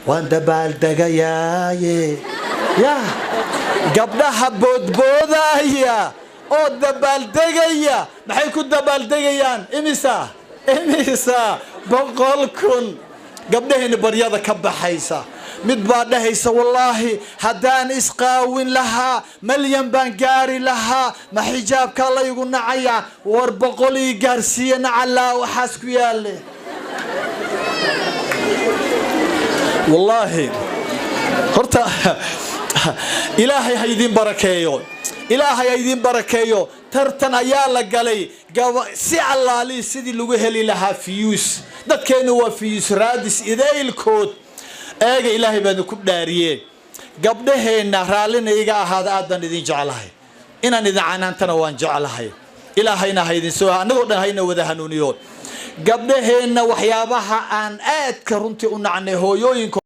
وان دبال دقايا يا قبلها بودبودايا او دبال دقايا maxay ku dabaaldegayaan imisa boqolkun gabdhaheena baryada ka baxaysa mid baa dhahaysa wallahi hadaan isqaawin lahaa malyan baan gaari lahaa ma xijaabka la igu nacaya war boqol ii gaarsiina alla waxaas ku yaale wallahi horta ilaahay ha idin barakeeyo ilaahay idin barakeeyo tartan ayaa la galay si allaali sidii lagu heli lahaa fiyus dadkeena waa fiyus raadis idaylkood eega ilaahay baan ku dhaariyay gabdhaheena raalina iga ahaad aadan idin jecelahay inaan idin canaantana waan jecelahay ilaahayna ha idin soo anagoo dhan hayna wada hanuuniyo gabdhaheena waxyaabaha aan aad ka runtii u nacnay hooyooyinka